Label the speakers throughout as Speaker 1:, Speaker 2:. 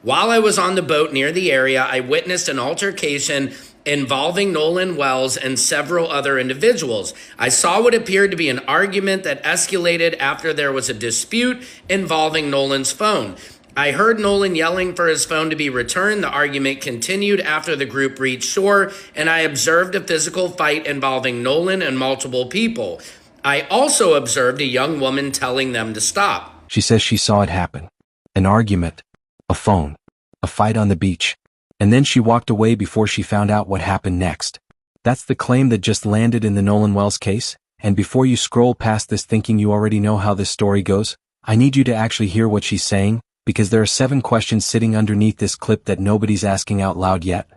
Speaker 1: While I was on the boat near the area, I witnessed an altercation involving Nolan Wells and several other individuals. I saw what appeared to be an argument that escalated after there was a dispute involving Nolan's phone. I heard Nolan yelling for his phone to be returned. The argument continued after the group reached shore, and I observed a physical fight involving Nolan and multiple people. I also observed a young woman telling them to stop.
Speaker 2: She says she saw it happen. An argument, a phone, a fight on the beach. And then she walked away before she found out what happened next. That's the claim that just landed in the Nolan Wells case. And before you scroll past this thinking you already know how this story goes, I need you to actually hear what she's saying, because there are 7 questions sitting underneath this clip that nobody's asking out loud yet.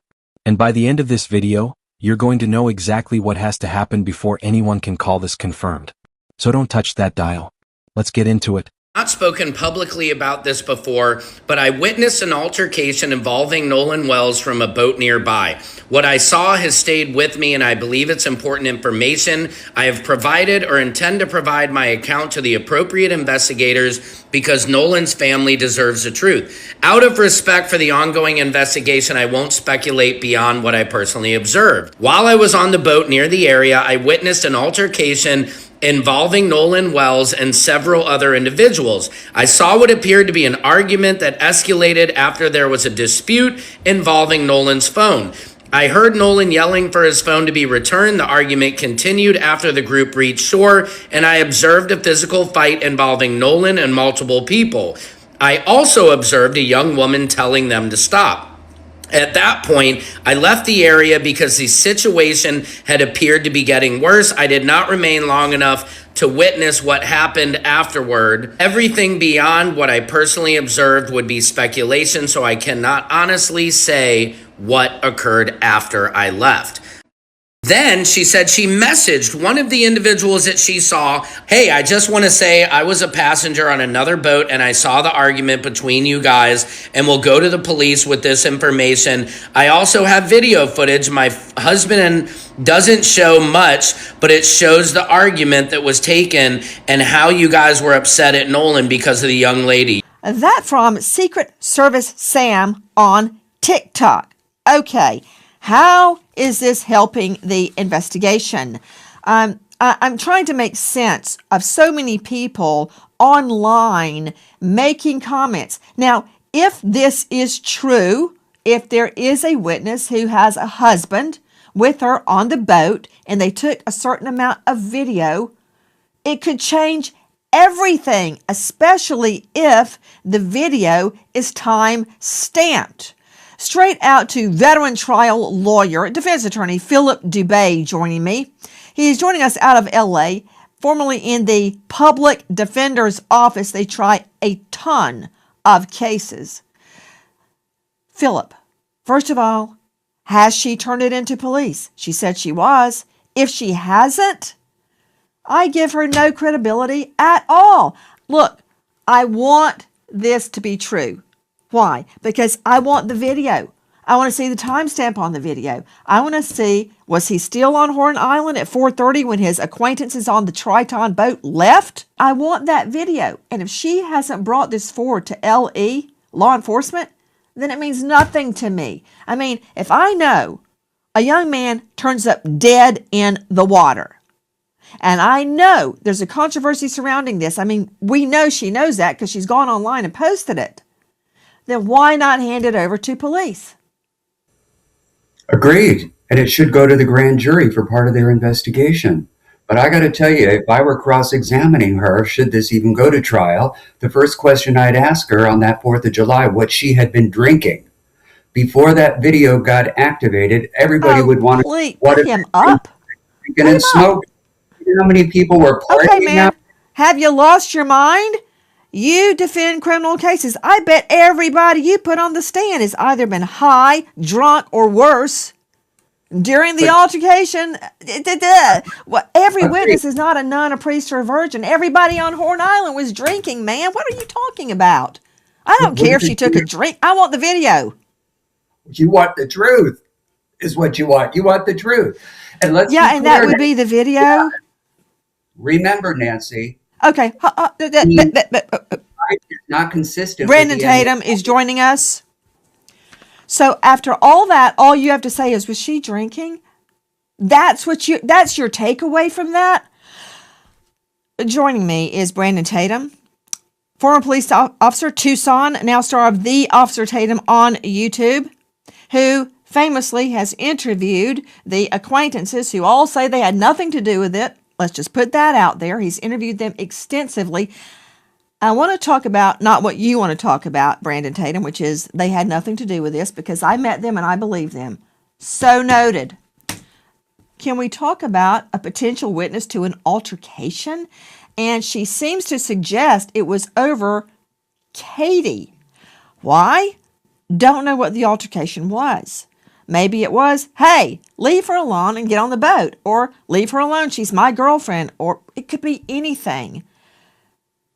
Speaker 2: And by the end of this video, you're going to know exactly what has to happen before anyone can call this confirmed. So don't touch that dial. Let's get into it.
Speaker 1: Not spoken publicly about this before, but I witnessed an altercation involving Nolan Wells from a boat nearby. What I saw has stayed with me, and I believe it's important information. I have provided or intend to provide my account to the appropriate investigators because Nolan's family deserves the truth. Out of respect for the ongoing investigation, I won't speculate beyond what I personally observed. While I was on the boat near the area, I witnessed an altercation involving Nolan Wells and several other individuals. I saw what appeared to be an argument that escalated after there was a dispute involving Nolan's phone. I heard Nolan yelling for his phone to be returned. The argument continued after the group reached shore, and I observed a physical fight involving Nolan and multiple people. I also observed a young woman telling them to stop. At that point, I left the area because the situation had appeared to be getting worse. I did not remain long enough to witness what happened afterward. Everything beyond what I personally observed would be speculation, so I cannot honestly say what occurred after I left. Then she said she messaged one of the individuals that she saw, "Hey, I just want to say I was a passenger on another boat and I saw the argument between you guys, and we'll go to the police with this information. I also have video footage. My husband doesn't show much, but it shows the argument that was taken and how you guys were upset at Nolan because of the young lady."
Speaker 3: That from Secret Service Sam on TikTok. Okay. How is this helping the investigation? I'm trying to make sense of so many people online making comments. Now, if this is true, if there is a witness who has a husband with her on the boat and they took a certain amount of video, it could change everything, especially if the video is time stamped. Straight out to veteran trial lawyer, defense attorney Philip Dubay joining me. He's joining us out of LA, formerly in the public defender's office. They try a ton of cases. Philip, first of all, has she turned it into police? She said she was. If she hasn't, I give her no credibility at all. Look, I want this to be true. Why? Because I want the video. I want to see the timestamp on the video. I want to see, was he still on Horn Island at 4:30 when his acquaintances on the Triton boat left? I want that video. And if she hasn't brought this forward to LE, law enforcement, then it means nothing to me. I mean, if I know a young man turns up dead in the water, and I know there's a controversy surrounding this, I mean, we know she knows that because she's gone online and posted it, then why not hand it over to police?
Speaker 4: Agreed. And it should go to the grand jury for part of their investigation. But I got to tell you, if I were cross-examining her, should this even go to trial, the first question I'd ask her on that 4th of July, what she had been drinking. Before that video got activated, everybody would want to...
Speaker 3: Put him up?
Speaker 4: Drinking and smoking. You know how many people were partying?
Speaker 3: Okay, man. Have you lost your mind? You defend criminal cases. I bet everybody you put on the stand has either been high, drunk, or worse during the altercation. Well, every witness is not a nun, a priest, or a virgin. Everybody on Horn Island was drinking, man. What are you talking about? I don't care if she took a drink. I want the video.
Speaker 4: You want the truth is what you want. You want the truth. And let's
Speaker 3: and that would be the video.
Speaker 4: Remember, Nancy.
Speaker 3: Okay.
Speaker 4: I is not consistent with
Speaker 3: Brandon
Speaker 4: the
Speaker 3: Tatum is joining us. So after all that, all you have to say is, was she drinking? That's your takeaway from that? Joining me is Brandon Tatum, former police officer, Tucson, now star of The Officer Tatum on YouTube, who famously has interviewed the acquaintances who all say they had nothing to do with it. Let's just put that out there. He's interviewed them extensively. I want to talk about not what you want to talk about, Brandon Tatum, which is they had nothing to do with this, because I met them and I believe them. So noted. Can we talk about a potential witness to an altercation? And she seems to suggest it was over Katie. Why? Don't know what the altercation was. Maybe it was, hey, leave her alone and get on the boat. Or leave her alone, she's my girlfriend. Or it could be anything.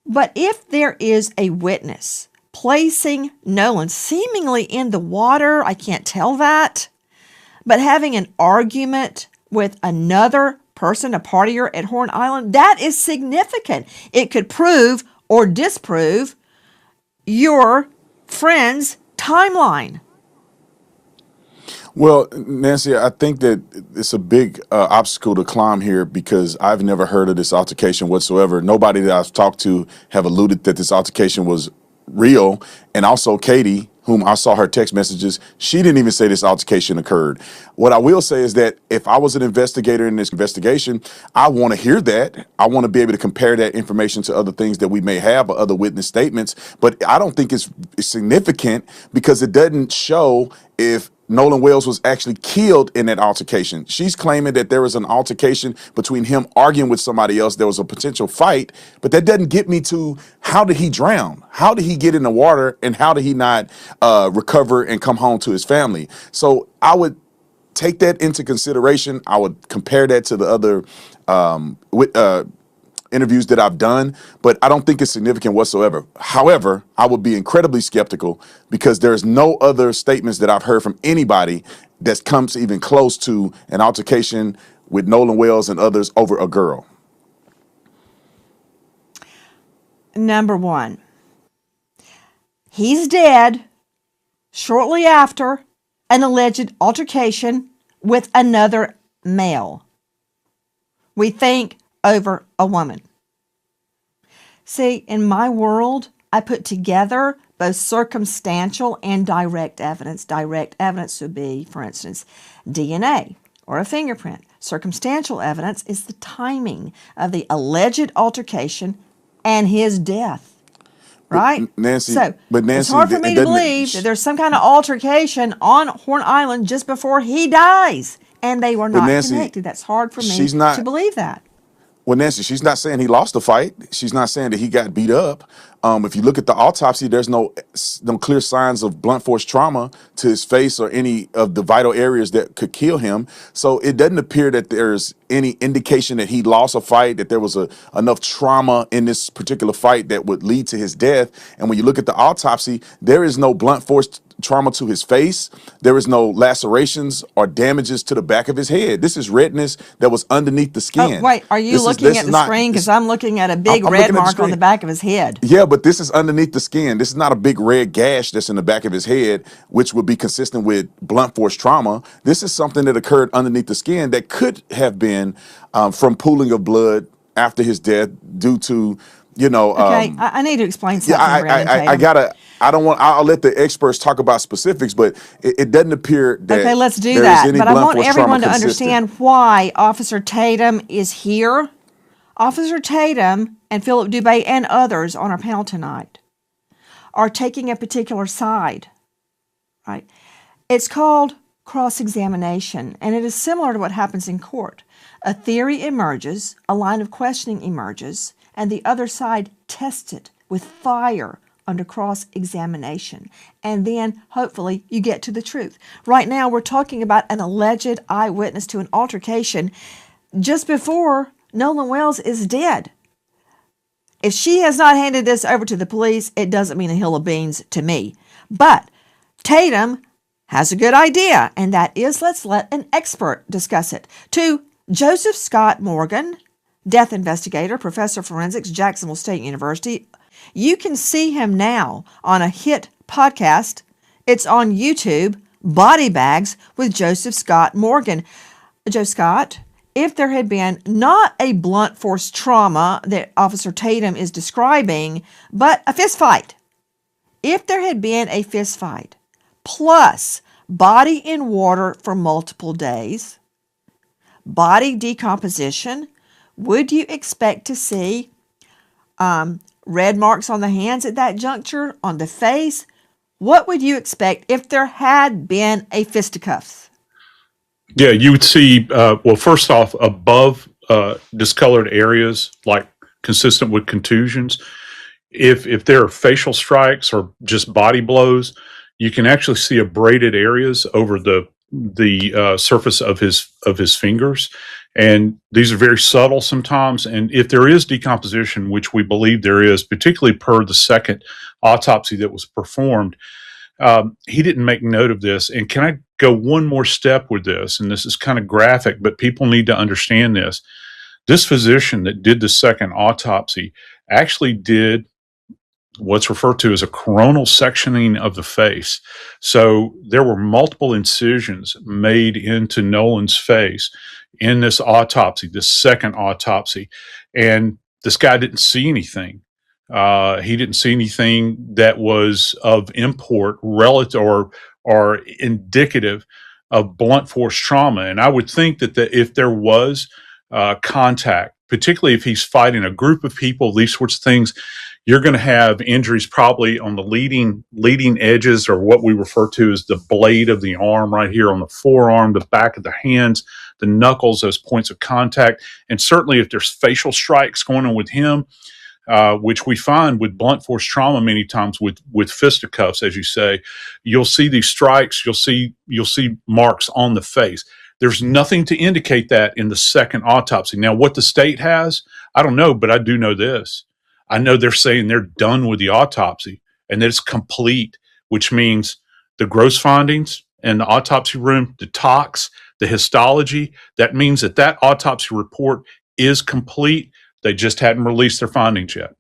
Speaker 3: But if there is a witness placing Nolan seemingly in the water, I can't tell that, but having an argument with another person, a partier at Horn Island, that is significant. It could prove or disprove your friend's timeline.
Speaker 5: Well, Nancy, I think that it's a big obstacle to climb here because I've never heard of this altercation whatsoever. Nobody that I've talked to have alluded that this altercation was real. And also Katie, whom I saw her text messages, she didn't even say this altercation occurred. What I will say is that if I was an investigator in this investigation, I want to hear that. I want to be able to compare that information to other things that we may have or other witness statements. But I don't think it's significant because it doesn't show if Nolan Wells was actually killed in that altercation. She's claiming that there was an altercation between him arguing with somebody else. There was a potential fight, but that doesn't get me to how did he drown? How did he get in the water? And how did he not recover and come home to his family? So I would take that into consideration. I would compare that to the other interviews that I've done, but I don't think it's significant whatsoever. However, I would be incredibly skeptical because there's no other statements that I've heard from anybody that comes even close to an altercation with Nolan Wells and others over a girl.
Speaker 3: Number one, he's dead shortly after an alleged altercation with another male. We think over a woman. See, in my world, I put together both circumstantial and direct evidence. Direct evidence would be, for instance, DNA or a fingerprint. Circumstantial evidence is the timing of the alleged altercation and his death. Right?
Speaker 5: Nancy,
Speaker 3: it's hard for me to believe that there's some kind of altercation on Horn Island just before he dies. And they were not connected. That's hard for me to believe that.
Speaker 5: Well, Nancy, she's not saying he lost the fight. She's not saying that he got beat up. If you look at the autopsy, there's no clear signs of blunt force trauma to his face or any of the vital areas that could kill him. So it doesn't appear that there's any indication that he lost a fight, that there was enough trauma in this particular fight that would lead to his death. And when you look at the autopsy, there is no blunt force trauma to his face. There is no lacerations or damages to the back of his head. This is redness that was underneath the skin.
Speaker 3: Oh, wait, are you looking at the screen? Because I'm looking at a big red mark on the back of his head.
Speaker 5: Yeah, but this is underneath the skin. This is not a big red gash that's in the back of his head, which would be consistent with blunt force trauma. This is something that occurred underneath the skin that could have been from pooling of blood after his death due to,
Speaker 3: Okay, I need to explain something.
Speaker 5: I'll let the experts talk about specifics, but it doesn't appear that.
Speaker 3: Okay, let's do that. But I want everyone to understand why Officer Tatum is here. Officer Tatum and Philip Dubé and others on our panel tonight are taking a particular side, right? It's called cross-examination, and it is similar to what happens in court. A theory emerges, a line of questioning emerges, and the other side tests it with fire under cross-examination. And then, hopefully, you get to the truth. Right now, we're talking about an alleged eyewitness to an altercation just before Nolan Wells is dead. If she has not handed this over to the police, it doesn't mean a hill of beans to me. But Tatum has a good idea, and that is, let's let an expert discuss it. To Joseph Scott Morgan, death investigator, professor of forensics, Jacksonville State University. You can see him now on a hit podcast. It's on YouTube, Body Bags with Joseph Scott Morgan. Joe Scott, if there had been not a blunt force trauma that Officer Tatum is describing, but a fist fight, if there had been a fist fight, plus body in water for multiple days, body decomposition, would you expect to see red marks on the hands at that juncture, on the face? What would you expect if there had been a fisticuffs?
Speaker 6: Yeah, you would see, well, first off, above discolored areas, like consistent with contusions. If there are facial strikes or just body blows, you can actually see abraded areas over the surface of his fingers, and these are very subtle sometimes. And if there is decomposition, which we believe there is, particularly per the second autopsy that was performed, he didn't make note of this. And can I go one more step with this? And this is kind of graphic, but people need to understand this. This physician that did the second autopsy actually did what's referred to as a coronal sectioning of the face. So there were multiple incisions made into Nolan's face in this autopsy, this second autopsy. And this guy didn't see anything. He didn't see anything that was of import relative or indicative of blunt force trauma. And I would think that if there was contact, particularly if he's fighting a group of people, these sorts of things, you're going to have injuries probably on the leading edges, or what we refer to as the blade of the arm right here on the forearm, the back of the hands, the knuckles, those points of contact. And certainly if there's facial strikes going on with him, which we find with blunt force trauma many times with fisticuffs, as you say, you'll see these strikes, you'll see marks on the face. There's nothing to indicate that in the second autopsy. Now, what the state has, I don't know, but I do know this. I know they're saying they're done with the autopsy and that it's complete, which means the gross findings in the autopsy room, the tox, the histology, that means that autopsy report is complete. They just hadn't released their findings yet.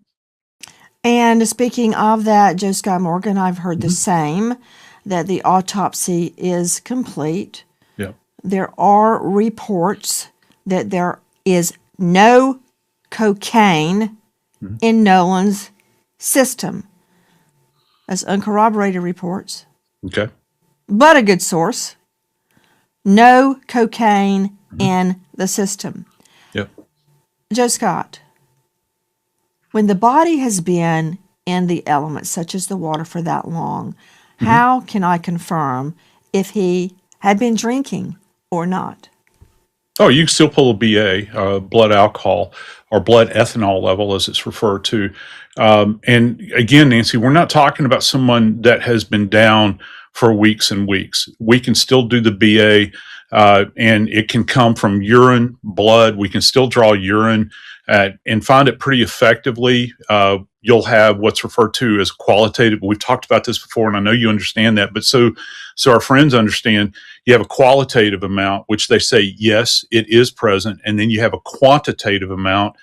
Speaker 3: And speaking of that, Joe Scott Morgan, I've heard the same, that the autopsy is complete.
Speaker 6: Yeah.
Speaker 3: There are reports that there is no cocaine in Nolan's system. That's uncorroborated reports.
Speaker 6: Okay.
Speaker 3: But a good source. No cocaine in the system.
Speaker 6: Yep.
Speaker 3: Joe Scott, when the body has been in the elements, such as the water, for that long, how can I confirm if he had been drinking or not?
Speaker 6: Oh, you can still pull a BA, blood alcohol, or blood ethanol level, as it's referred to. And again, Nancy, we're not talking about someone that has been down for weeks and weeks. We can still do the BA, and it can come from urine, blood. We can still draw urine and find it pretty effectively. You'll have what's referred to as qualitative. We've talked about this before, and I know you understand that, but so our friends understand. You have a qualitative amount, which they say, yes, it is present. And then you have a quantitative amount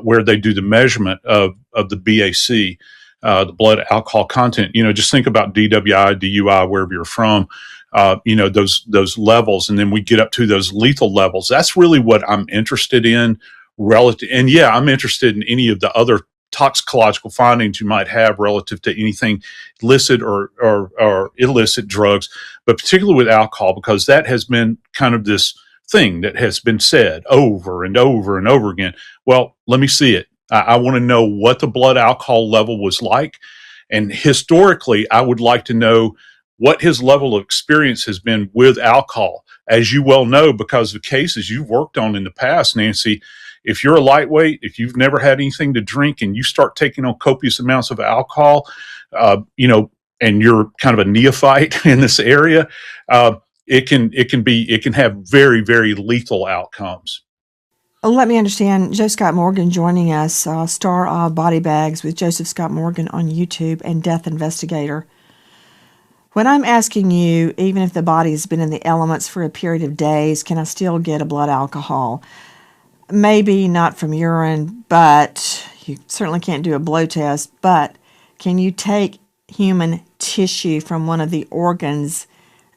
Speaker 6: where they do the measurement of the BAC, the blood alcohol content. Just think about DWI, DUI, wherever you're from, those levels. And then we get up to those lethal levels. That's really what I'm interested in relative. And yeah, I'm interested in any of the other toxicological findings you might have relative to anything illicit or illicit drugs, but particularly with alcohol, because that has been kind of this thing that has been said over and over and over again. Well, let me see it. I want to know what the blood alcohol level was like. And historically, I would like to know what his level of experience has been with alcohol. As you well know, because of cases you've worked on in the past, Nancy, if you're a lightweight, if you've never had anything to drink and you start taking on copious amounts of alcohol, and you're kind of a neophyte in this area, it can have very, very lethal outcomes.
Speaker 3: Let me understand. Joe Scott Morgan joining us, star of Body Bags with Joseph Scott Morgan on YouTube and Death Investigator. When I'm asking you, even if the body has been in the elements for a period of days, can I still get a blood alcohol? Maybe not from urine, but You certainly can't do a blow test, but can you take human tissue from one of the organs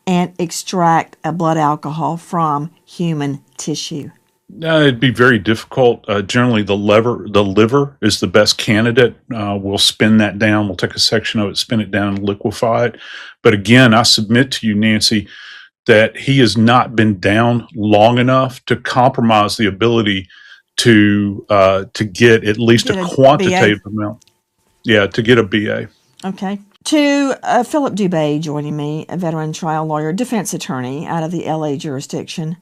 Speaker 3: and extract a blood alcohol from human tissue?
Speaker 6: It'd be very difficult. Generally, the liver is the best candidate. We'll spin that down. We'll take a section of it, spin it down, and liquefy it. But again, I submit to you, Nancy, that he has not been down long enough to compromise the ability to get at least
Speaker 3: Get
Speaker 6: a
Speaker 3: a
Speaker 6: quantitative amount. Yeah, to get a BA.
Speaker 3: Okay. To Philip Dubé joining me, a veteran trial lawyer, defense attorney out of the LA jurisdiction.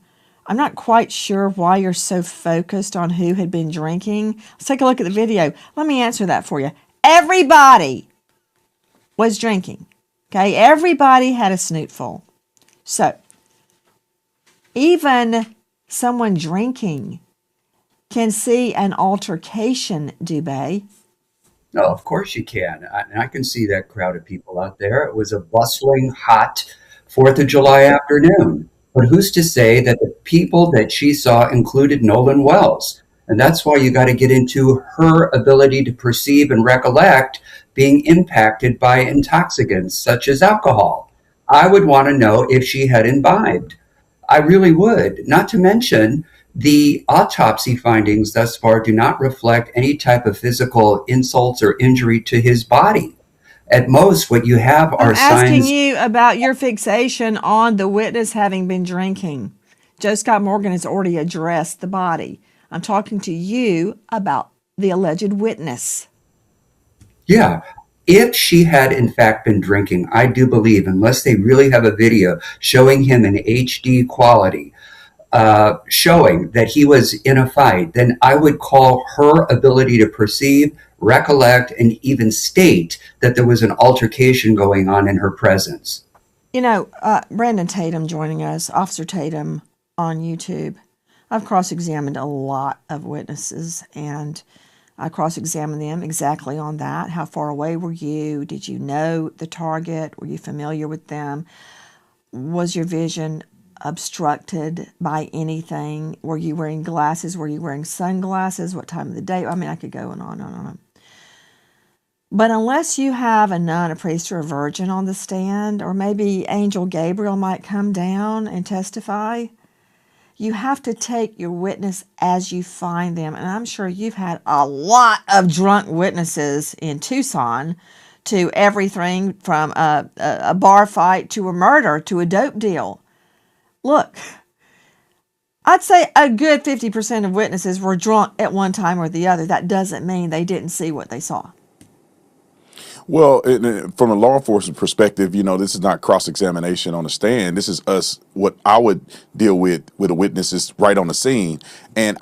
Speaker 3: I'm not quite sure why you're so focused on who had been drinking. Let's take a look at the video. Let me answer that for you. Everybody was drinking. Okay? Everybody had a snootful. So, even someone drinking can see an altercation, Dubé.
Speaker 4: No, of course you can. I can see that crowd of people out there. It was a bustling, hot 4th of July afternoon. But who's to say that the people that she saw included Nolan Wells? And that's why you got to get into her ability to perceive and recollect being impacted by intoxicants such as alcohol. I would want to know if she had imbibed. I really would. Not to mention, the autopsy findings thus far do not reflect any type of physical insults or injury to his body. At most, what you have are signs.
Speaker 3: I'm asking you about your fixation on the witness having been drinking. Joe Scott Morgan has already addressed the body. I'm talking to you about the alleged witness.
Speaker 4: Yeah. If she had in fact been drinking, I do believe, unless they really have a video showing him in HD quality, showing that he was in a fight, then I would call her ability to perceive, recollect, and even state that there was an altercation going on in her presence.
Speaker 3: You know, Brandon Tatum joining us, Officer Tatum on YouTube. I've cross-examined a lot of witnesses, and I cross-examined them exactly on that. How far away were you? Did you know the target? Were you familiar with them? Was your vision obstructed by anything? Were you wearing glasses? Were you wearing sunglasses? What time of the day? I mean, I could go on and on. But unless you have a nun, a priest, or a virgin on the stand, or maybe Angel Gabriel might come down and testify, you have to take your witness as you find them. And I'm sure you've had a lot of drunk witnesses in Tucson, to everything from a bar fight to a murder to a dope deal. Look, I'd say a good 50% of witnesses were drunk at one time or the other. That doesn't mean they didn't see what they saw.
Speaker 5: Well, from a law enforcement perspective, this is not cross-examination on the stand. This is us. What I would deal with a witness is right on the scene. And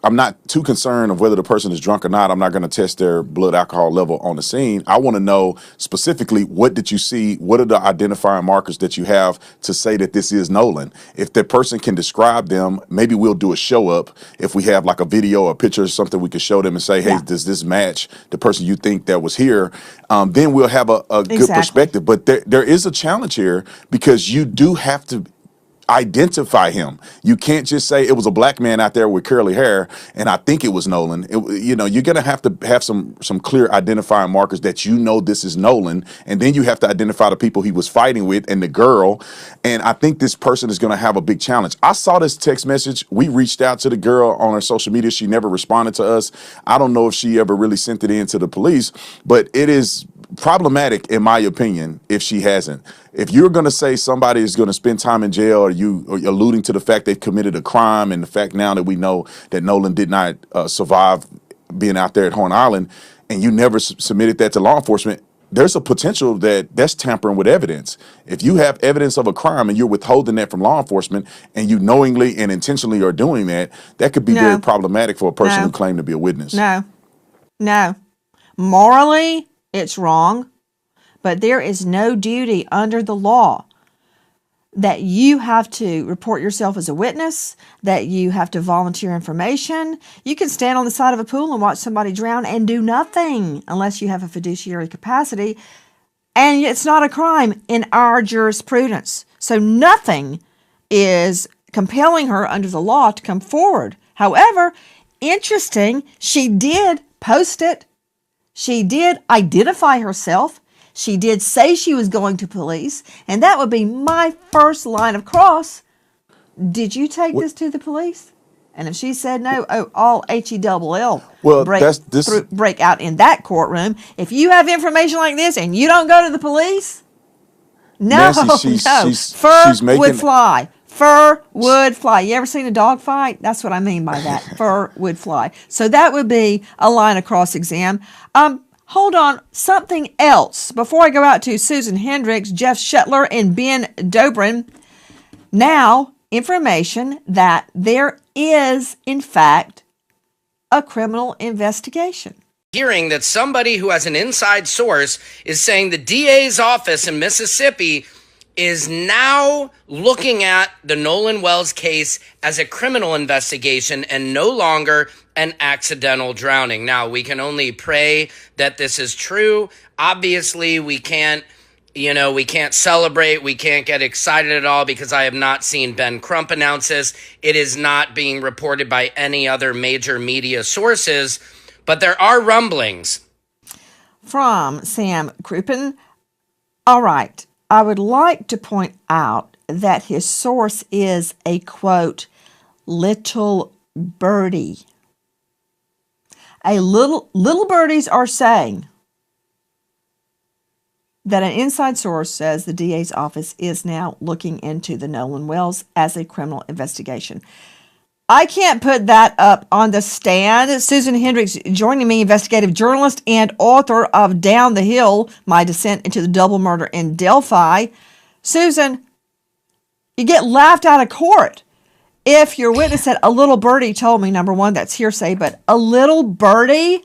Speaker 5: I'm not too concerned of whether the person is drunk or not. I'm not going to test their blood alcohol level on the scene. I want to know specifically, what did you see? What are the identifying markers that you have to say that this is Nolan? If that person can describe them, maybe we'll do a show up. If we have like a video or a picture or something, we can show them and say, hey, does this match the person you think that was here? Then we'll have a good perspective. But there is a challenge here, because you do have to identify him. You can't just say it was a black man out there with curly hair and I think it was Nolan. You're going to have some clear identifying markers that this is Nolan, and then you have to identify the people he was fighting with and the girl. And I think this person is going to have a big challenge. I saw this text message. We reached out to the girl on her social media. She never responded to us. I don't know if she ever really sent it in to the police, but it is problematic, in my opinion, if she hasn't. If you're going to say somebody is going to spend time in jail, or you are alluding to the fact they've committed a crime, and the fact now that we know that Nolan did not survive being out there at Horn Island, and you never submitted that to law enforcement, there's a potential that's tampering with evidence. If you have evidence of a crime and you're withholding that from law enforcement, and you knowingly and intentionally are doing that, that could be very problematic for a person who claimed to be a witness.
Speaker 3: No. Morally, it's wrong, but there is no duty under the law that you have to report yourself as a witness, that you have to volunteer information. You can stand on the side of a pool and watch somebody drown and do nothing unless you have a fiduciary capacity, and it's not a crime in our jurisprudence. So nothing is compelling her under the law to come forward. However, interesting, she did post it. She did identify herself. She did say she was going to police, and that would be my first line of cross. Did you take this to the police? And if she said no, all HELL
Speaker 5: Well,
Speaker 3: break out in that courtroom. If you have information like this and you don't go to the police, no,
Speaker 5: Nancy,
Speaker 3: no, fur would fly. Fur would fly. You ever seen a dog fight? That's what I mean by that. Fur would fly. So that would be a line of cross-exam. Hold on, something else. Before I go out to Susan Hendricks, Jeff Shetler, and Ben Dobrin, now information that there is, in fact, a criminal investigation.
Speaker 1: Hearing that somebody who has an inside source is saying the DA's office in Mississippi is now looking at the Nolan Wells case as a criminal investigation and no longer an accidental drowning. Now, we can only pray that this is true. Obviously, we can't celebrate. We can't get excited at all because I have not seen Ben Crump announce this. It is not being reported by any other major media sources, but there are rumblings.
Speaker 3: From Sam Crouppen. All right. I would like to point out that his source is a, quote, little birdie. Little birdies are saying that an inside source says the DA's office is now looking into the Nolan Wells as a criminal investigation. I can't put that up on the stand. Susan Hendricks joining me, investigative journalist and author of Down the Hill, My Descent into the Double Murder in Delphi. Susan, you get laughed out of court if your witness said, a little birdie told me, number one, that's hearsay, but a little birdie?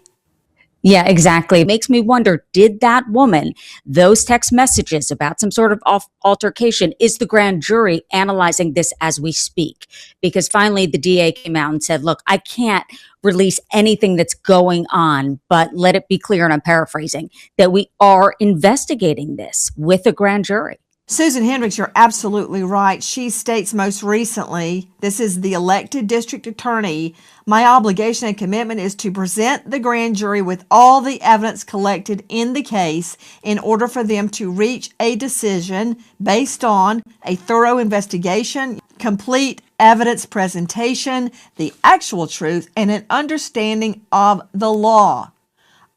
Speaker 7: Yeah, exactly. It makes me wonder, did that woman, those text messages about some sort of altercation, is the grand jury analyzing this as we speak? Because finally the DA came out and said, look, I can't release anything that's going on, but let it be clear, and I'm paraphrasing, that we are investigating this with a grand jury.
Speaker 3: Susan Hendricks, you're absolutely right. She states most recently, this is the elected district attorney, my obligation and commitment is to present the grand jury with all the evidence collected in the case in order for them to reach a decision based on a thorough investigation, complete evidence presentation, the actual truth, and an understanding of the law.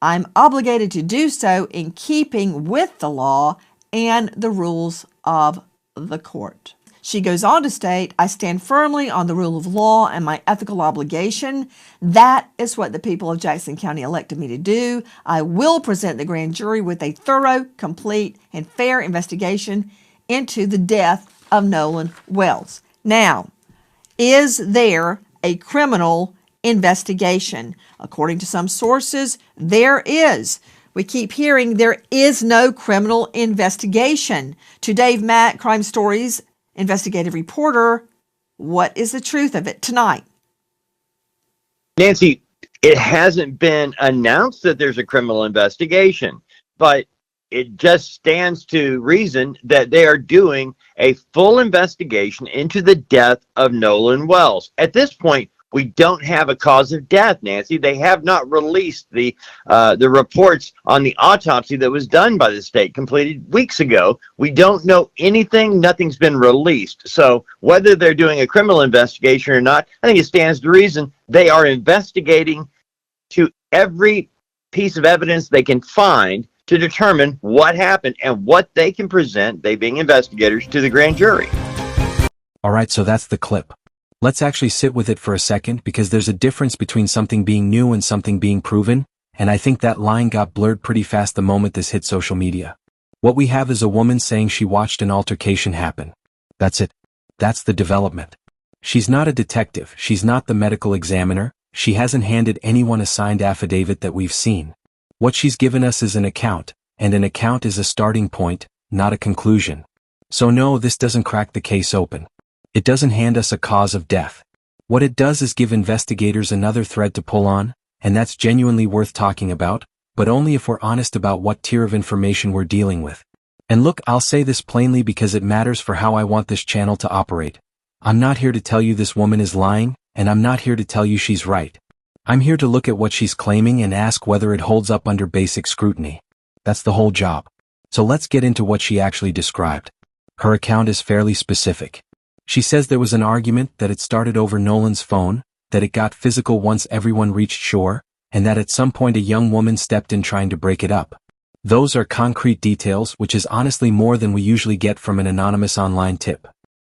Speaker 3: I'm obligated to do so in keeping with the law and the rules of the court. She goes on to state, I stand firmly on the rule of law and my ethical obligation. That is what the people of Jackson County elected me to do. I will present the grand jury with a thorough, complete, and fair investigation into the death of Nolan Wells. Now, is there a criminal investigation? According to some sources, there is. We keep hearing there is no criminal investigation. To Dave Mack, Crime Stories investigative reporter, what is the truth of it tonight?
Speaker 8: Nancy, it hasn't been announced that there's a criminal investigation, but it just stands to reason that they are doing a full investigation into the death of Nolan Wells. At this point, we don't have a cause of death, Nancy. They have not released the reports on the autopsy that was done by the state, completed weeks ago. We don't know anything. Nothing's been released. So whether they're doing a criminal investigation or not, I think it stands to reason they are investigating to every piece of evidence they can find to determine what happened and what they can present, they being investigators, to the grand jury.
Speaker 2: All right, so that's the clip. Let's actually sit with it for a second, because there's a difference between something being new and something being proven, and I think that line got blurred pretty fast the moment this hit social media. What we have is a woman saying she watched an altercation happen. That's it. That's the development. She's not a detective, she's not the medical examiner, she hasn't handed anyone a signed affidavit that we've seen. What she's given us is an account, and an account is a starting point, not a conclusion. So no, this doesn't crack the case open. It doesn't hand us a cause of death. What it does is give investigators another thread to pull on, and that's genuinely worth talking about, but only if we're honest about what tier of information we're dealing with. And look, I'll say this plainly because it matters for how I want this channel to operate. I'm not here to tell you this woman is lying, and I'm not here to tell you she's right. I'm here to look at what she's claiming and ask whether it holds up under basic scrutiny. That's the whole job. So let's get into what she actually described. Her account is fairly specific. She says there was an argument, that it started over Nolan's phone, that it got physical once everyone reached shore, and that at some point a young woman stepped in trying to break it up. Those are concrete details, which is honestly more than we usually get from an anonymous online tip.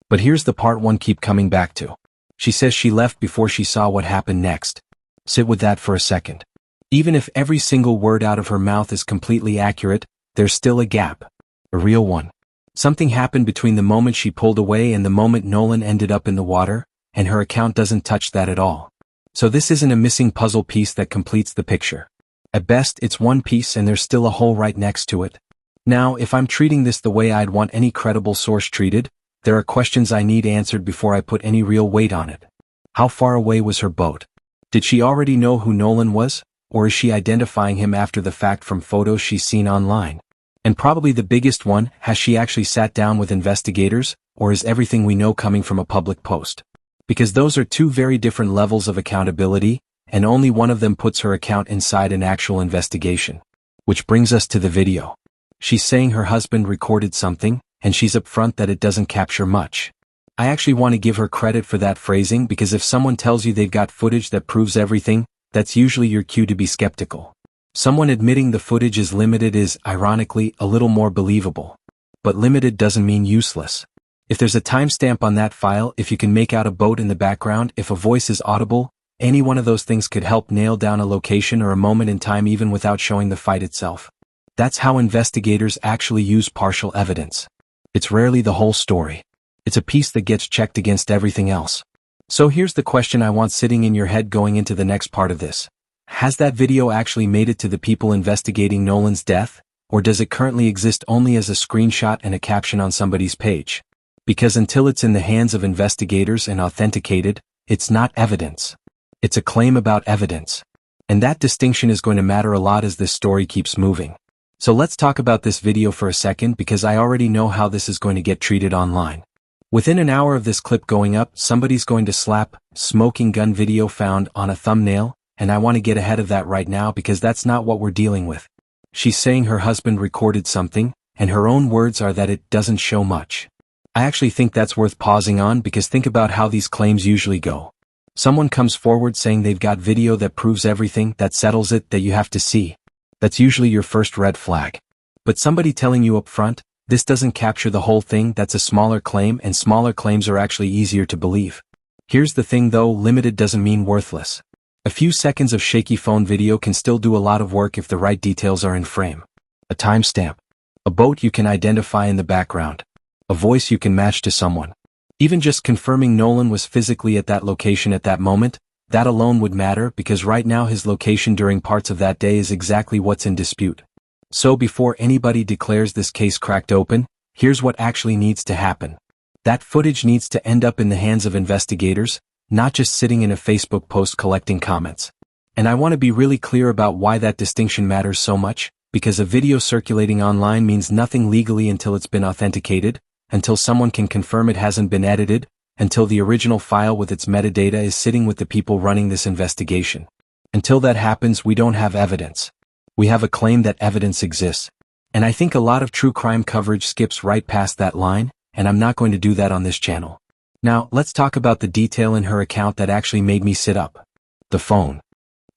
Speaker 2: But here's the part one keep coming back to. She says she left before she saw what happened next. Sit with that for a second. Even if every single word out of her mouth is completely accurate, there's still a gap. A real one. Something happened between the moment she pulled away and the moment Nolan ended up in the water, and her account doesn't touch that at all. So this isn't a missing puzzle piece that completes the picture. At best, it's one piece and there's still a hole right next to it. Now, if I'm treating this the way I'd want any credible source treated, there are questions I need answered before I put any real weight on it. How far away was her boat? Did she already know who Nolan was, or is she identifying him after the fact from photos she's seen online? And probably the biggest one, has she actually sat down with investigators, or is everything we know coming from a public post? Because those are two very different levels of accountability, and only one of them puts her account inside an actual investigation. Which brings us to the video. She's saying her husband recorded something, and she's upfront that it doesn't capture much. I actually want to give her credit for that phrasing, because if someone tells you they've got footage that proves everything, that's usually your cue to be skeptical. Someone admitting the footage is limited is, ironically, a little more believable. But limited doesn't mean useless. If there's a timestamp on that file, if you can make out a boat in the background, if a voice is audible, any one of those things could help nail down a location or a moment in time even without showing the fight itself. That's how investigators actually use partial evidence. It's rarely the whole story. It's a piece that gets checked against everything else. So here's the question I want sitting in your head going into the next part of this. Has that video actually made it to the people investigating Nolan's death, or does it currently exist only as a screenshot and a caption on somebody's page? Because until it's in the hands of investigators and authenticated, it's not evidence. It's a claim about evidence. And that distinction is going to matter a lot as this story keeps moving. So let's talk about this video for a second, because I already know how this is going to get treated online. Within an hour of this clip going up, somebody's going to slap "smoking gun video found" on a thumbnail, and I want to get ahead of that right now because that's not what we're dealing with. She's saying her husband recorded something, and her own words are that it doesn't show much. I actually think that's worth pausing on, because think about how these claims usually go. Someone comes forward saying they've got video that proves everything, that settles it, that you have to see. That's usually your first red flag. But somebody telling you up front, this doesn't capture the whole thing, that's a smaller claim, and smaller claims are actually easier to believe. Here's the thing though, limited doesn't mean worthless. A few seconds of shaky phone video can still do a lot of work if the right details are in frame. A timestamp. A boat you can identify in the background. A voice you can match to someone. Even just confirming Nolan was physically at that location at that moment, that alone would matter, because right now his location during parts of that day is exactly what's in dispute. So before anybody declares this case cracked open, here's what actually needs to happen. That footage needs to end up in the hands of investigators, not just sitting in a Facebook post collecting comments. And I want to be really clear about why that distinction matters so much, because a video circulating online means nothing legally until it's been authenticated, until someone can confirm it hasn't been edited, until the original file with its metadata is sitting with the people running this investigation. Until that happens, we don't have evidence. We have a claim that evidence exists. And I think a lot of true crime coverage skips right past that line, and I'm not going to do that on this channel. Now, let's talk about the detail in her account that actually made me sit up. The phone.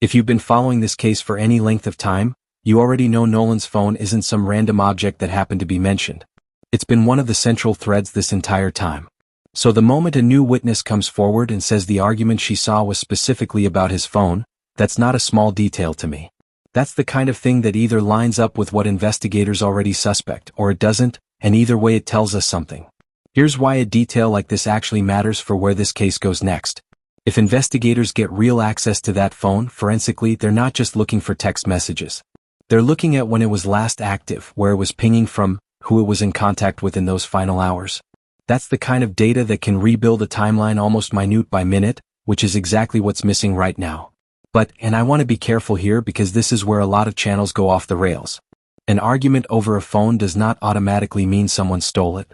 Speaker 2: If you've been following this case for any length of time, you already know Nolan's phone isn't some random object that happened to be mentioned. It's been one of the central threads this entire time. So the moment a new witness comes forward and says the argument she saw was specifically about his phone, that's not a small detail to me. That's the kind of thing that either lines up with what investigators already suspect, or it doesn't, and either way it tells us something. Here's why a detail like this actually matters for where this case goes next. If investigators get real access to that phone, forensically, they're not just looking for text messages. They're looking at when it was last active, where it was pinging from, who it was in contact with in those final hours. That's the kind of data that can rebuild a timeline almost minute by minute, which is exactly what's missing right now. But, and I want to be careful here because this is where a lot of channels go off the rails. An argument over a phone does not automatically mean someone stole it.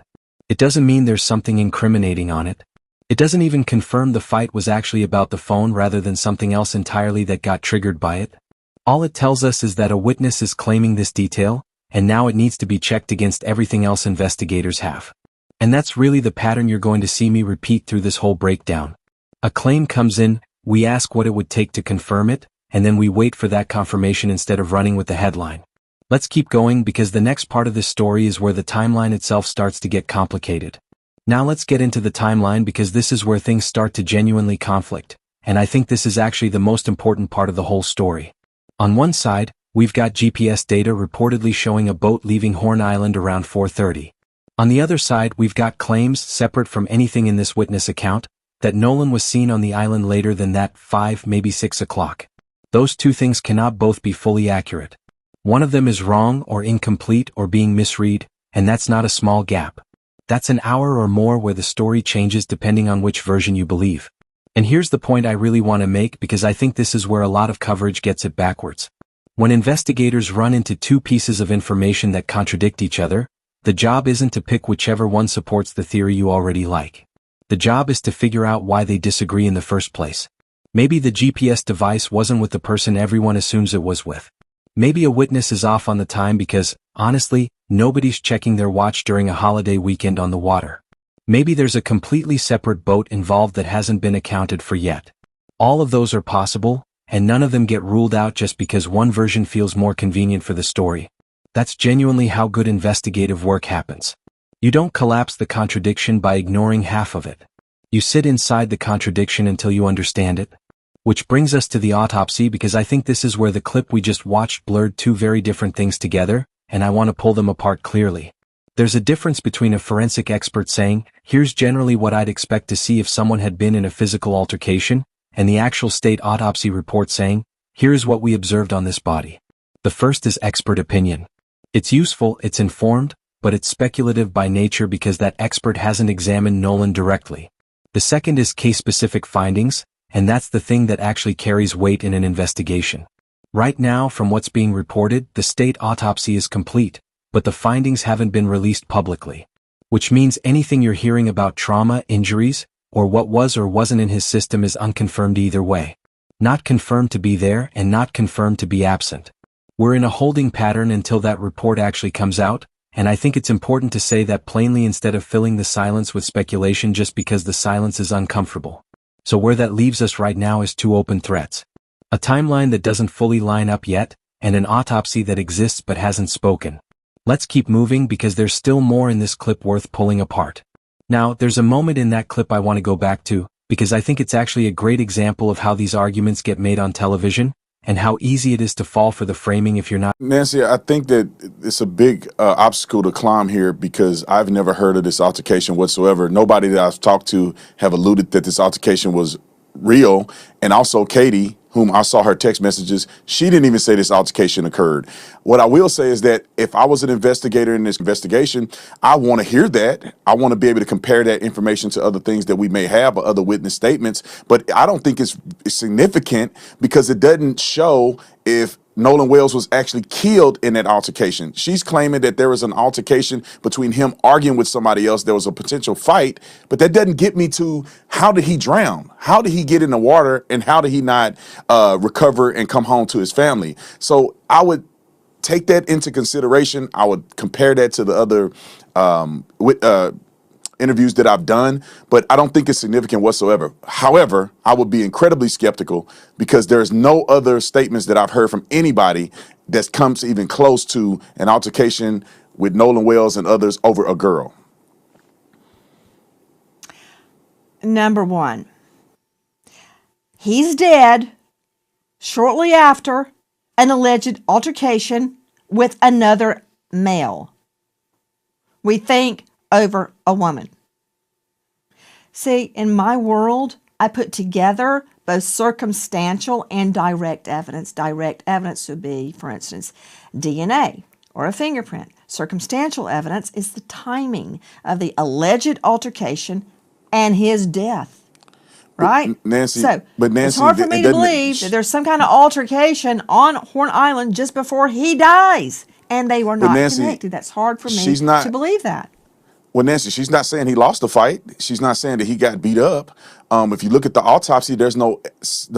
Speaker 2: It doesn't mean there's something incriminating on it. It doesn't even confirm the fight was actually about the phone rather than something else entirely that got triggered by it. All it tells us is that a witness is claiming this detail, and now it needs to be checked against everything else investigators have. And that's really the pattern you're going to see me repeat through this whole breakdown. A claim comes in, we ask what it would take to confirm it, and then we wait for that confirmation instead of running with the headline. Let's keep going because the next part of this story is where the timeline itself starts to get complicated. Now let's get into the timeline because this is where things start to genuinely conflict, and I think this is actually the most important part of the whole story. On one side, we've got GPS data reportedly showing a boat leaving Horn Island around 4:30. On the other side, we've got claims, separate from anything in this witness account, that Nolan was seen on the island later than that 5, maybe 6 o'clock. Those two things cannot both be fully accurate. One of them is wrong or incomplete or being misread, and that's not a small gap. That's an hour or more where the story changes depending on which version you believe. And here's the point I really want to make because I think this is where a lot of coverage gets it backwards. When investigators run into two pieces of information that contradict each other, the job isn't to pick whichever one supports the theory you already like. The job is to figure out why they disagree in the first place. Maybe the GPS device wasn't with the person everyone assumes it was with. Maybe a witness is off on the time because, honestly, nobody's checking their watch during a holiday weekend on the water. Maybe there's a completely separate boat involved that hasn't been accounted for yet. All of those are possible, and none of them get ruled out just because one version feels more convenient for the story. That's genuinely how good investigative work happens. You don't collapse the contradiction by ignoring half of it. You sit inside the contradiction until you understand it. Which brings us to the autopsy because I think this is where the clip we just watched blurred two very different things together, and I want to pull them apart clearly. There's a difference between a forensic expert saying, here's generally what I'd expect to see if someone had been in a physical altercation, and the actual state autopsy report saying, here's what we observed on this body. The first is expert opinion. It's useful, it's informed, but it's speculative by nature because that expert hasn't examined Nolan directly. The second is case-specific findings, and that's the thing that actually carries weight in an investigation. Right now, from what's being reported, the state autopsy is complete, but the findings haven't been released publicly. Which means anything you're hearing about trauma, injuries, or what was or wasn't in his system is unconfirmed either way. Not confirmed to be there and not confirmed to be absent. We're in a holding pattern until that report actually comes out, and I think it's important to say that plainly instead of filling the silence with speculation just because the silence is uncomfortable. So where that leaves us right now is two open threats. A timeline that doesn't fully line up yet, and an autopsy that exists but hasn't spoken. Let's keep moving because there's still more in this clip worth pulling apart. Now, there's a moment in that clip I want to go back to, because I think it's actually a great example of how these arguments get made on television, and how easy it is to fall for the framing if you're not.
Speaker 5: Nancy, I think that it's a big obstacle to climb here because I've never heard of this altercation whatsoever. Nobody that I've talked to have alluded that this altercation was real. And also Katie, whom I saw her text messages, she didn't even say this altercation occurred. What I will say is that if I was an investigator in this investigation, I want to hear that. I want to be able to compare that information to other things that we may have or other witness statements. But I don't think it's significant because it doesn't show if Nolan Wells was actually killed in that altercation. She's claiming that there was an altercation between him arguing with somebody else. There was a potential fight, but that doesn't get me to how did he drown? How did he get in the water? And how did he not recover and come home to his family? So I would take that into consideration. I would compare that to the other interviews that I've done, but I don't think it's significant whatsoever. However, I would be incredibly skeptical because there's no other statements that I've heard from anybody that comes even close to an altercation with Nolan Wells and others over a girl.
Speaker 3: Number one, he's dead shortly after an alleged altercation with another male. We think over a woman. See, in my world, I put together both circumstantial and direct evidence. Direct evidence would be, for instance, DNA or a fingerprint. Circumstantial evidence is the timing of the alleged altercation and his death. Right?
Speaker 5: Nancy,
Speaker 3: so it's hard for me to believe that there's some kind of altercation on Horn Island just before he dies. And they were not connected. That's hard for me to believe that.
Speaker 5: Well, Nancy, she's not saying he lost the fight. She's not saying that he got beat up. If you look at the autopsy, there's no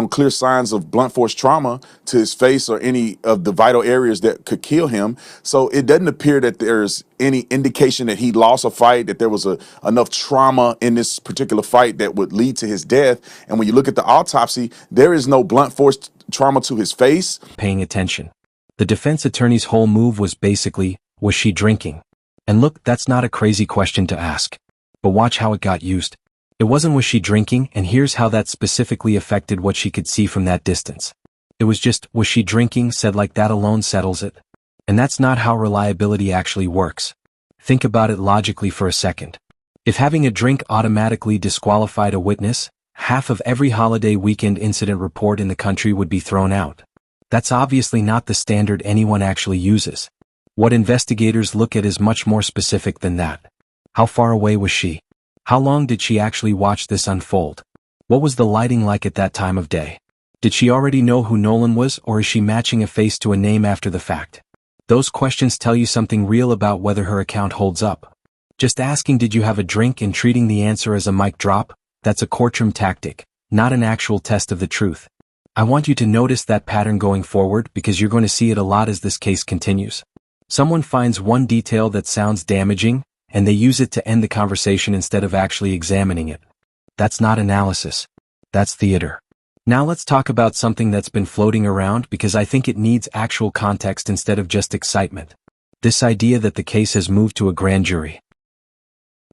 Speaker 5: clear signs of blunt force trauma to his face or any of the vital areas that could kill him. So it doesn't appear that there's any indication that he lost a fight, that there was enough trauma in this particular fight that would lead to his death. And when you look at the autopsy, there is no blunt force trauma to his face.
Speaker 2: Paying attention. The defense attorney's whole move was basically, was she drinking? And look, that's not a crazy question to ask. But watch how it got used. It wasn't was she drinking, and here's how that specifically affected what she could see from that distance. It was just, was she drinking, said like that alone settles it. And that's not how reliability actually works. Think about it logically for a second. If having a drink automatically disqualified a witness, half of every holiday weekend incident report in the country would be thrown out. That's obviously not the standard anyone actually uses. What investigators look at is much more specific than that. How far away was she? How long did she actually watch this unfold? What was the lighting like at that time of day? Did she already know who Nolan was, or is she matching a face to a name after the fact? Those questions tell you something real about whether her account holds up. Just asking did you have a drink and treating the answer as a mic drop, that's a courtroom tactic, not an actual test of the truth. I want you to notice that pattern going forward because you're going to see it a lot as this case continues. Someone finds one detail that sounds damaging, and they use it to end the conversation instead of actually examining it. That's not analysis. That's theater. Now let's talk about something that's been floating around because I think it needs actual context instead of just excitement. This idea that the case has moved to a grand jury.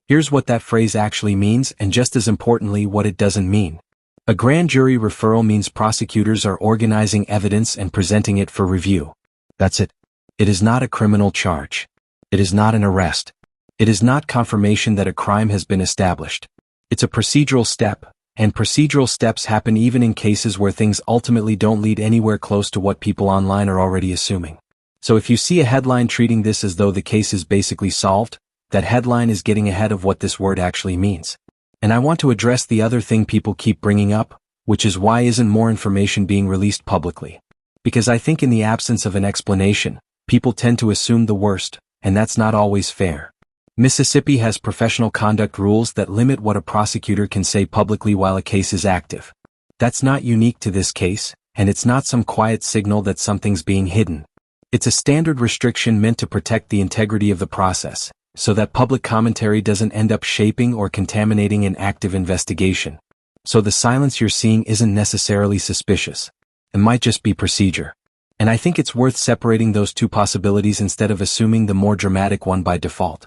Speaker 2: Here's what that phrase actually means, and just as importantly, what it doesn't mean. A grand jury referral means prosecutors are organizing evidence and presenting it for review. That's it. It is not a criminal charge. It is not an arrest. It is not confirmation that a crime has been established. It's a procedural step, and procedural steps happen even in cases where things ultimately don't lead anywhere close to what people online are already assuming. So if you see a headline treating this as though the case is basically solved, that headline is getting ahead of what this word actually means. And I want to address the other thing people keep bringing up, which is why isn't more information being released publicly? Because I think in the absence of an explanation, people tend to assume the worst, and that's not always fair. Mississippi has professional conduct rules that limit what a prosecutor can say publicly while a case is active. That's not unique to this case, and it's not some quiet signal that something's being hidden. It's a standard restriction meant to protect the integrity of the process, so that public commentary doesn't end up shaping or contaminating an active investigation. So the silence you're seeing isn't necessarily suspicious. It might just be procedure. And I think it's worth separating those two possibilities instead of assuming the more dramatic one by default.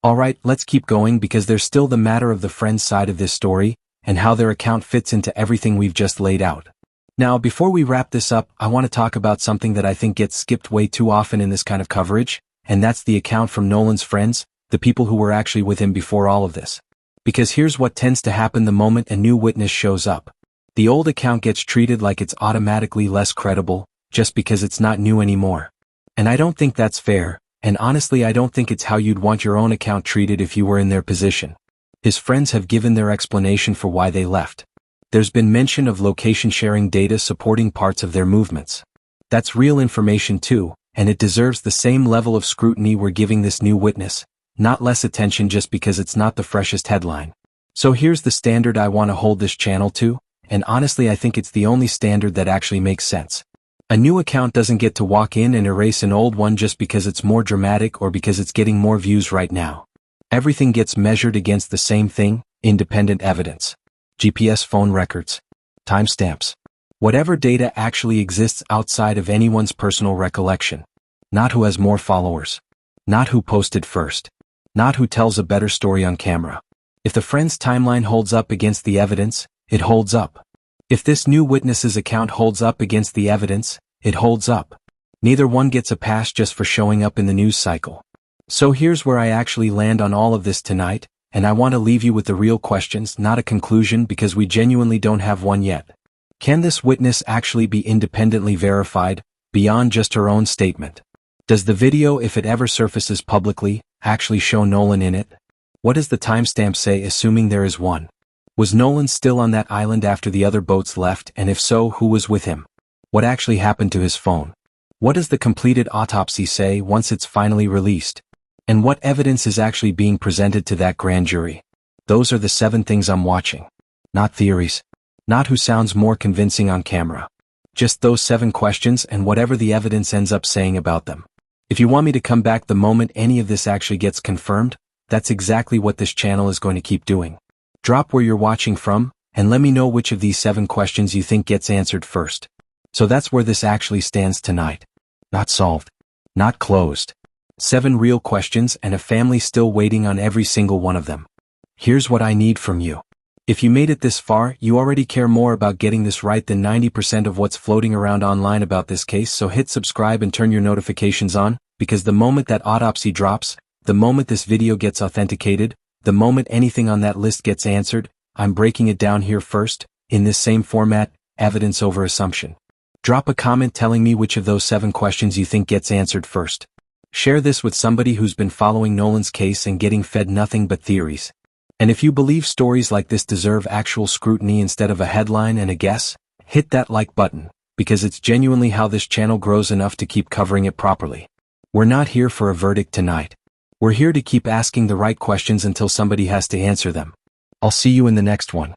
Speaker 2: Alright, let's keep going because there's still the matter of the friend's side of this story, and how their account fits into everything we've just laid out. Now, before we wrap this up, I want to talk about something that I think gets skipped way too often in this kind of coverage, and that's the account from Nolan's friends, the people who were actually with him before all of this. Because here's what tends to happen the moment a new witness shows up. The old account gets treated like it's automatically less credible, just because it's not new anymore. And I don't think that's fair, and honestly I don't think it's how you'd want your own account treated if you were in their position. His friends have given their explanation for why they left. There's been mention of location sharing data supporting parts of their movements. That's real information too, and it deserves the same level of scrutiny we're giving this new witness, not less attention just because it's not the freshest headline. So here's the standard I want to hold this channel to, and honestly I think it's the only standard that actually makes sense. A new account doesn't get to walk in and erase an old one just because it's more dramatic or because it's getting more views right now. Everything gets measured against the same thing, independent evidence. GPS phone records. Timestamps. Whatever data actually exists outside of anyone's personal recollection. Not who has more followers. Not who posted first. Not who tells a better story on camera. If the friend's timeline holds up against the evidence, it holds up. If this new witness's account holds up against the evidence, it holds up. Neither one gets a pass just for showing up in the news cycle. So here's where I actually land on all of this tonight, and I want to leave you with the real questions, not a conclusion because we genuinely don't have one yet. Can this witness actually be independently verified, beyond just her own statement? Does the video, if it ever surfaces publicly, actually show Nolan in it? What does the timestamp say, assuming there is one? Was Nolan still on that island after the other boats left, and if so, who was with him? What actually happened to his phone? What does the completed autopsy say once it's finally released? And what evidence is actually being presented to that grand jury? Those are the 7 things I'm watching. Not theories. Not who sounds more convincing on camera. Just those 7 questions and whatever the evidence ends up saying about them. If you want me to come back the moment any of this actually gets confirmed, that's exactly what this channel is going to keep doing. Drop where you're watching from, and let me know which of these 7 questions you think gets answered first. So that's where this actually stands tonight. Not solved. Not closed. 7 real questions and a family still waiting on every single one of them. Here's what I need from you. If you made it this far, you already care more about getting this right than 90% of what's floating around online about this case, so hit subscribe and turn your notifications on, because the moment that autopsy drops, the moment this video gets authenticated, the moment anything on that list gets answered, I'm breaking it down here first, in this same format, evidence over assumption. Drop a comment telling me which of those 7 questions you think gets answered first. Share this with somebody who's been following Nolan's case and getting fed nothing but theories. And if you believe stories like this deserve actual scrutiny instead of a headline and a guess, hit that like button, because it's genuinely how this channel grows enough to keep covering it properly. We're not here for a verdict tonight. We're here to keep asking the right questions until somebody has to answer them. I'll see you in the next one.